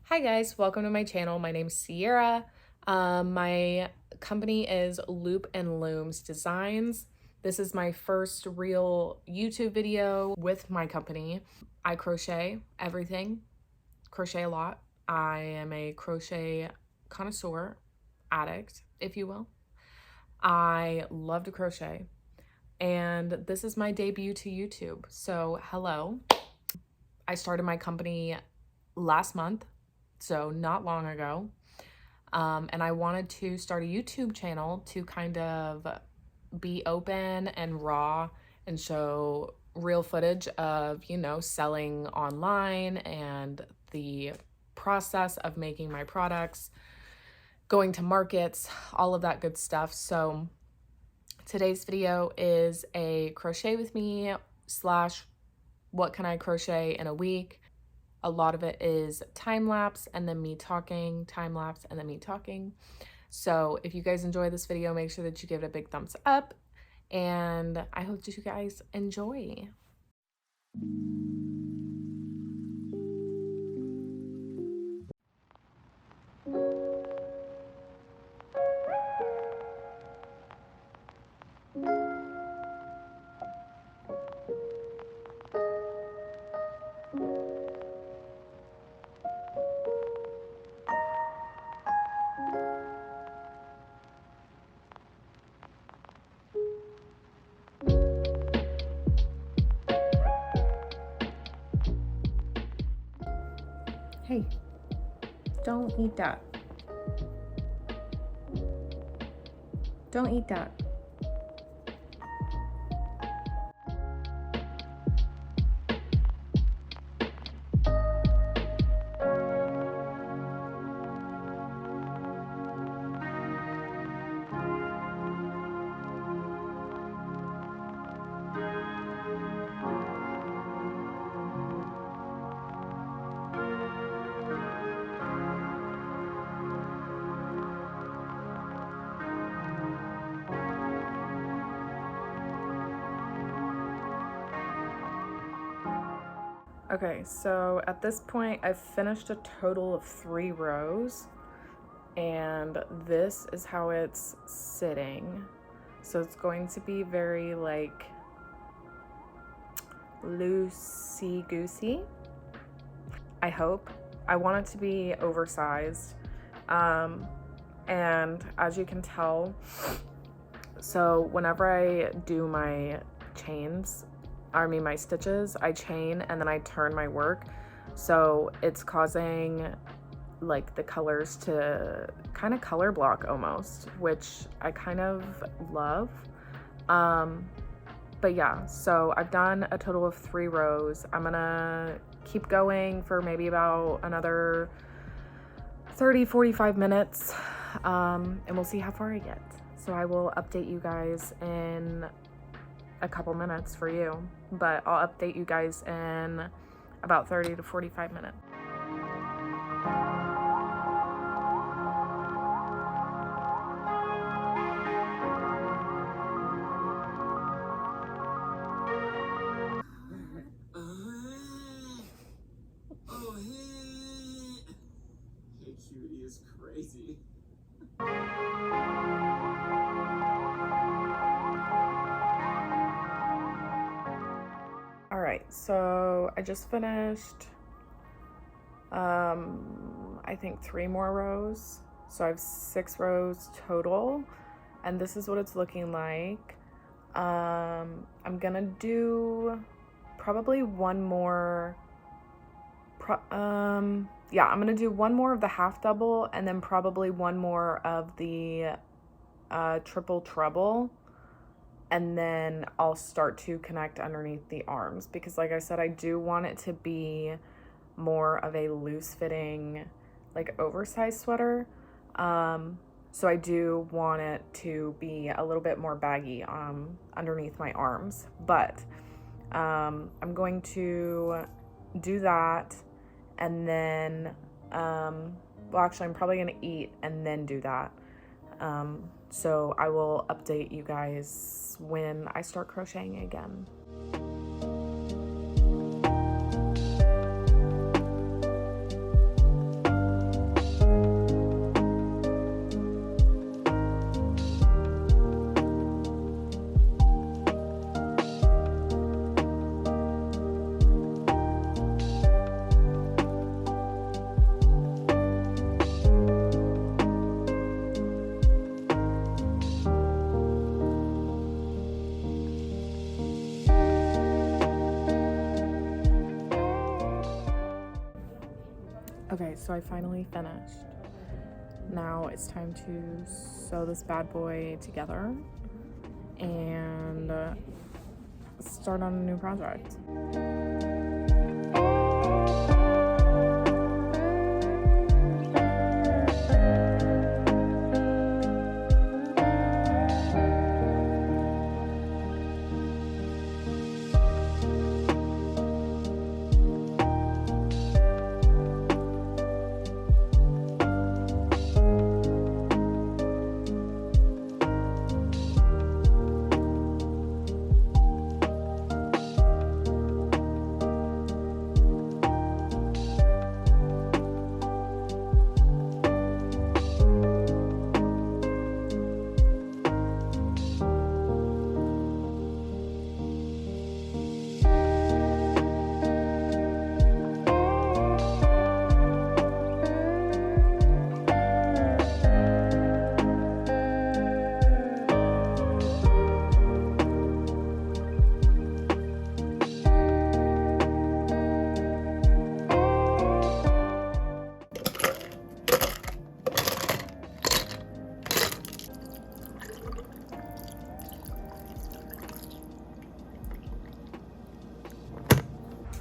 Hi guys, welcome to my channel. My name's Sierra. My company is Loop and Looms Designs. This is my first real YouTube video with my company. I crochet everything, crochet a lot. I am a crochet connoisseur, addict, if you will. I love to crochet, and this is my debut to YouTube. So hello. I started my company last month, so not long ago. And I wanted to start a YouTube channel to kind of be open and raw and show real footage of, selling online and the process of making my products, going to markets, all of that good stuff. So today's video is a crochet with me / what can I crochet in a week. A lot of it is time lapse and then me talking, time lapse and then me talking. So if you guys enjoy this video, make sure that you give it a big thumbs up, and I hope that you guys enjoy. Hey, don't eat that. Don't eat that. Okay, so at this point, I've finished a total of 3 rows, and this is how it's sitting. So it's going to be very like loosey-goosey, I hope. I want it to be oversized. And as you can tell, so whenever I do my my stitches, I chain and then I turn my work. So it's causing like the colors to kind of color block almost, which I kind of love. But yeah, so I've done a total of 3 rows. I'm gonna keep going for maybe about another 30-45 minutes, and we'll see how far I get. So I will update you guys in a couple minutes for you, but I'll update you guys in about 30 to 45 minutes. Hey, cutie is crazy. All right, so I just finished, I think 3 more rows. So I have 6 rows total, and this is what it's looking like. I'm gonna do probably one more, I'm gonna do one more of the half double and then probably one more of the triple treble, and then I'll start to connect underneath the arms, because like I said, I do want it to be more of a loose fitting, like oversized sweater. So I do want it to be a little bit more baggy underneath my arms, but I'm going to do that, and then well, actually I'm probably gonna eat and then do that. So I will update you guys when I start crocheting again. Okay, so I finally finished. Now it's time to sew this bad boy together and start on a new project.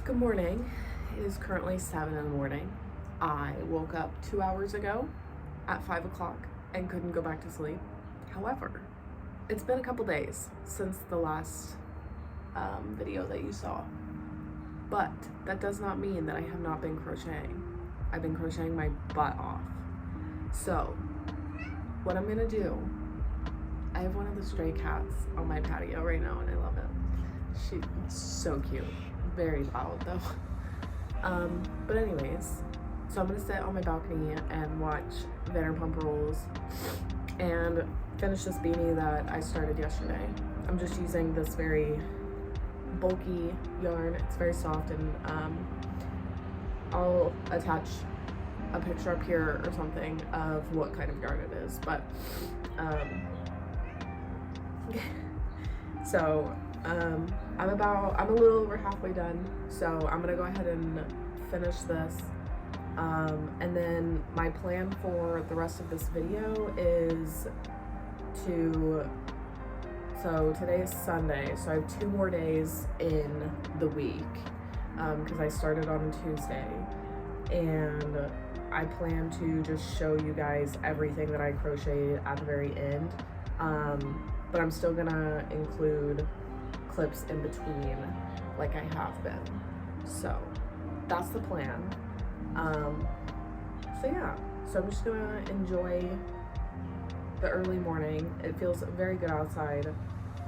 Good morning. It is currently 7 in the morning. I woke up 2 hours ago at 5 o'clock and couldn't go back to sleep. However, it's been a couple days since the last video that you saw, but that does not mean that I have not been crocheting. I've been crocheting my butt off. So what I'm gonna do, I have one of the stray cats on my patio right now and I love it. She's so cute. Very loud though. But anyways, so I'm gonna sit on my balcony and watch Vanderpump Rules and finish this beanie that I started yesterday. I'm just using this very bulky yarn. It's very soft, and I'll attach a picture up here or something of what kind of yarn it is. But so I'm a little over halfway done, so I'm gonna go ahead and finish this, and then my plan for the rest of this video is so today is Sunday, so I have 2 more days in the week, because I started on Tuesday, and I plan to just show you guys everything that I crocheted at the very end, but I'm still gonna include clips in between like I have been. So that's the plan. So yeah, so I'm just gonna enjoy the early morning. It feels very good outside.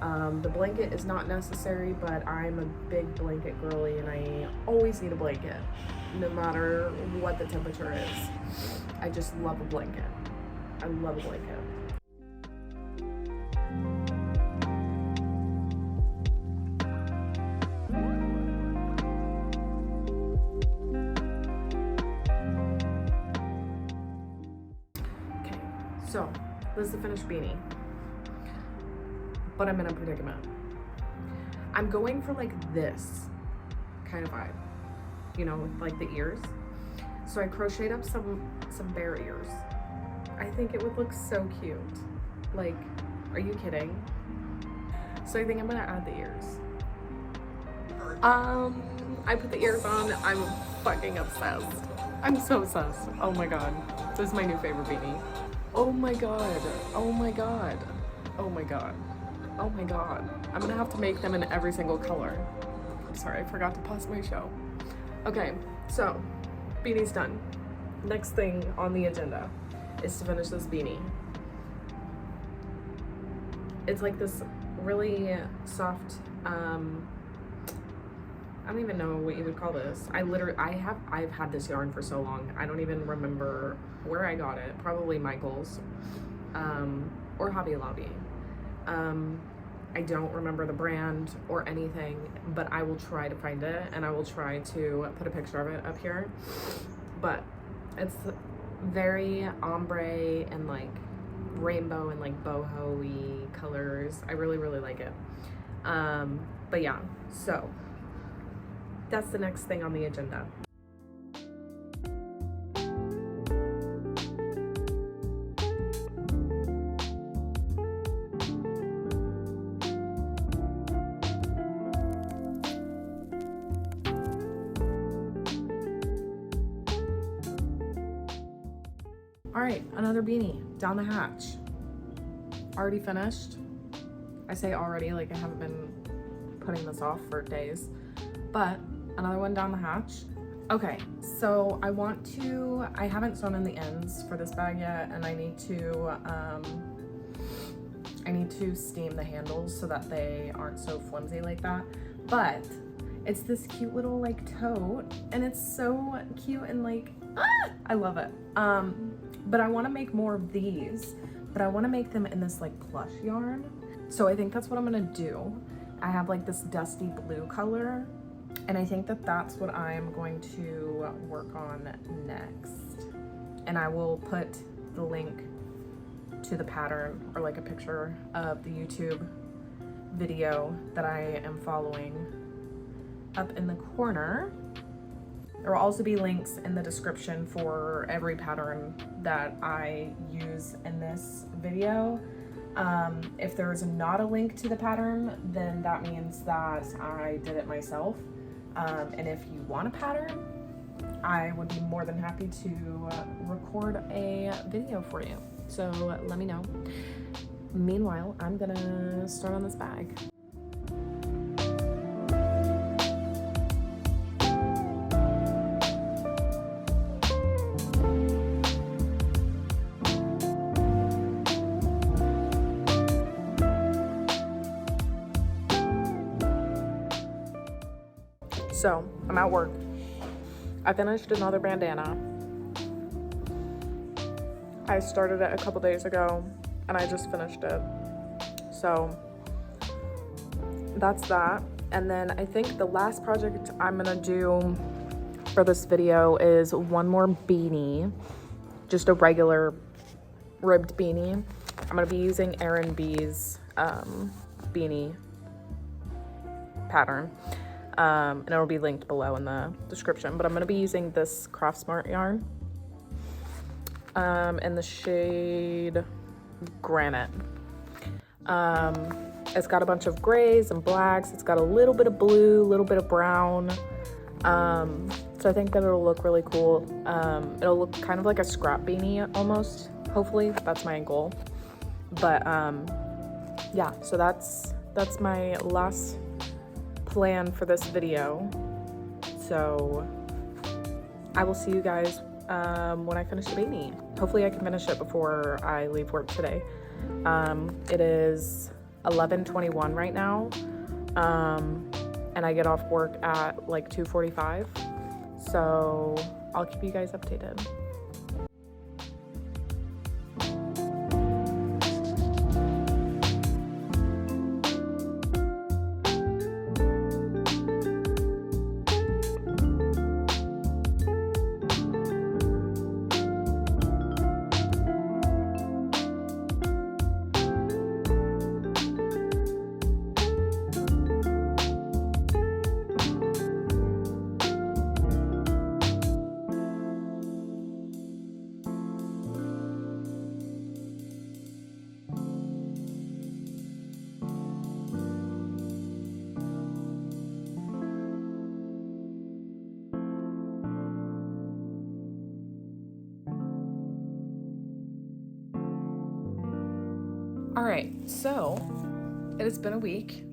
The blanket is not necessary, but I'm a big blanket girly and I always need a blanket no matter what the temperature is. I just love a blanket. I love a blanket. So, this is the finished beanie, but I'm in a predicament. I'm going for like this kind of vibe, you know, with like the ears. So I crocheted up some bear ears. I think it would look so cute. Like, are you kidding? So I think I'm gonna add the ears. I put the ears on. I'm fucking obsessed. I'm so obsessed. Oh my god, this is my new favorite beanie. Oh my god, oh my god, oh my god, oh my god. I'm gonna have to make them in every single color. I'm sorry, I forgot to pause my show. Okay, so beanie's done. Next thing on the agenda is to finish this beanie. It's like this really soft, I don't even know what you would call this. I've had this yarn for so long. I don't even remember where I got it. Probably Michael's, or Hobby Lobby. I don't remember the brand or anything, but I will try to find it and I will try to put a picture of it up here. But it's very ombre and like rainbow and like boho-y colors. I really, really like it. But yeah, so that's the next thing on the agenda. All right, another beanie down the hatch. Already finished. I say already, like I haven't been putting this off for days, but another one down the hatch. Okay, so I haven't sewn in the ends for this bag yet, and I need to steam the handles so that they aren't so flimsy like that. But it's this cute little like tote, and it's so cute and like, I love it. But I want to make more of these, but I want to make them in this like plush yarn. So I think that's what I'm gonna do. I have like this dusty blue color, and I think that that's what I'm going to work on next. And I will put the link to the pattern or like a picture of the YouTube video that I am following up in the corner. There will also be links in the description for every pattern that I use in this video. If there's not a link to the pattern, then that means that I did it myself. And if you want a pattern, I would be more than happy to record a video for you. So let me know. Meanwhile, I'm gonna start on this bag. So I'm at work. I finished another bandana. I started it a couple days ago and I just finished it. So that's that. And then I think the last project I'm gonna do for this video is one more beanie, just a regular ribbed beanie. I'm gonna be using Erin B's beanie pattern. And it'll be linked below in the description, but I'm going to be using this Craft Smart yarn in the shade Granite. It's got a bunch of grays and blacks. It's got a little bit of blue, a little bit of brown. So I think that it'll look really cool. It'll look kind of like a scrap beanie almost, hopefully. That's my goal. But yeah, so that's my last plan for this video. So I will see you guys when I finish the beanie. Hopefully I can finish it before I leave work today. It is 11:21 right now, and I get off work at like 2:45, so I'll keep you guys updated. All right, so it has been a week.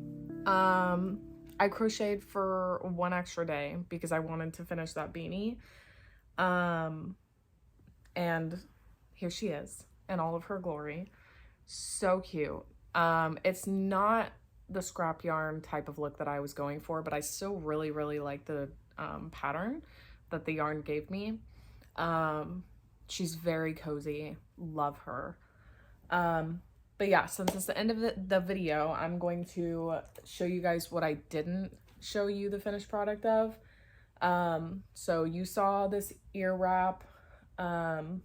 I crocheted for one extra day because I wanted to finish that beanie. And here she is in all of her glory. So cute. It's not the scrap yarn type of look that I was going for, but I still really, really like the pattern that the yarn gave me. She's very cozy. Love her. But yeah, since it's the end of the video, I'm going to show you guys what I didn't show you the finished product of. So you saw this ear wrap, and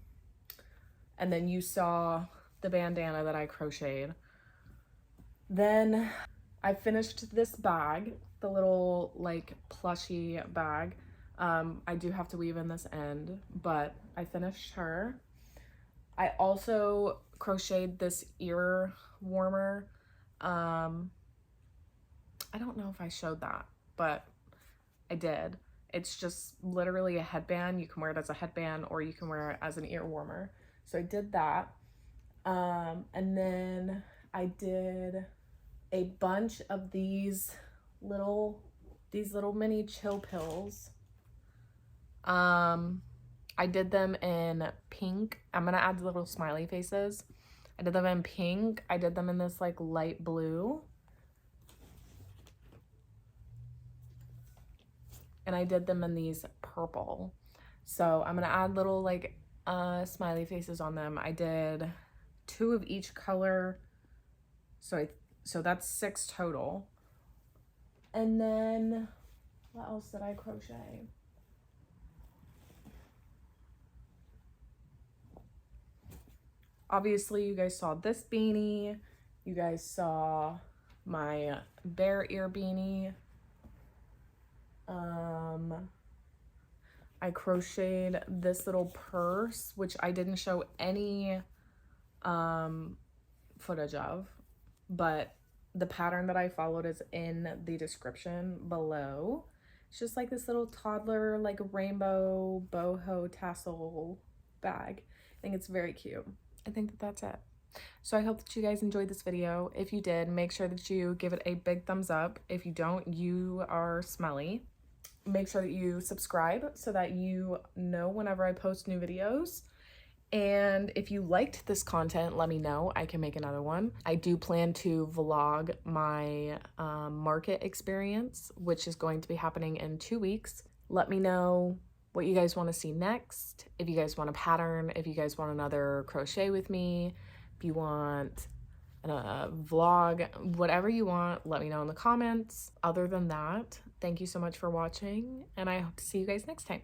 then you saw the bandana that I crocheted. Then I finished this bag, the little like plushy bag. I do have to weave in this end, but I finished her. I also crocheted this ear warmer. I don't know if I showed that, but I did. It's just literally a headband. You can wear it as a headband or you can wear it as an ear warmer. So I did that. And then I did a bunch of these little mini chill pills. I did them in pink. I'm gonna add little smiley faces. I did them in pink. I did them in this like light blue. And I did them in these purple. So I'm gonna add little like smiley faces on them. I did 2 of each color. So that's 6 total. And then what else did I crochet? Obviously, you guys saw this beanie. You guys saw my bear ear beanie. I crocheted this little purse, which I didn't show any footage of, but the pattern that I followed is in the description below. It's just like this little toddler, like rainbow boho tassel bag. I think it's very cute. I think that that's it. So I hope that you guys enjoyed this video. If you did, make sure that you give it a big thumbs up. If you don't, you are smelly. Make sure that you subscribe so that you know whenever I post new videos. And if you liked this content, let me know. I can make another one. I do plan to vlog my market experience, which is going to be happening in 2 weeks. Let me know what you guys want to see next. If you guys want a pattern, if you guys want another crochet with me, if you want a vlog, whatever you want, let me know in the comments. Other than that, thank you so much for watching, and I hope to see you guys next time.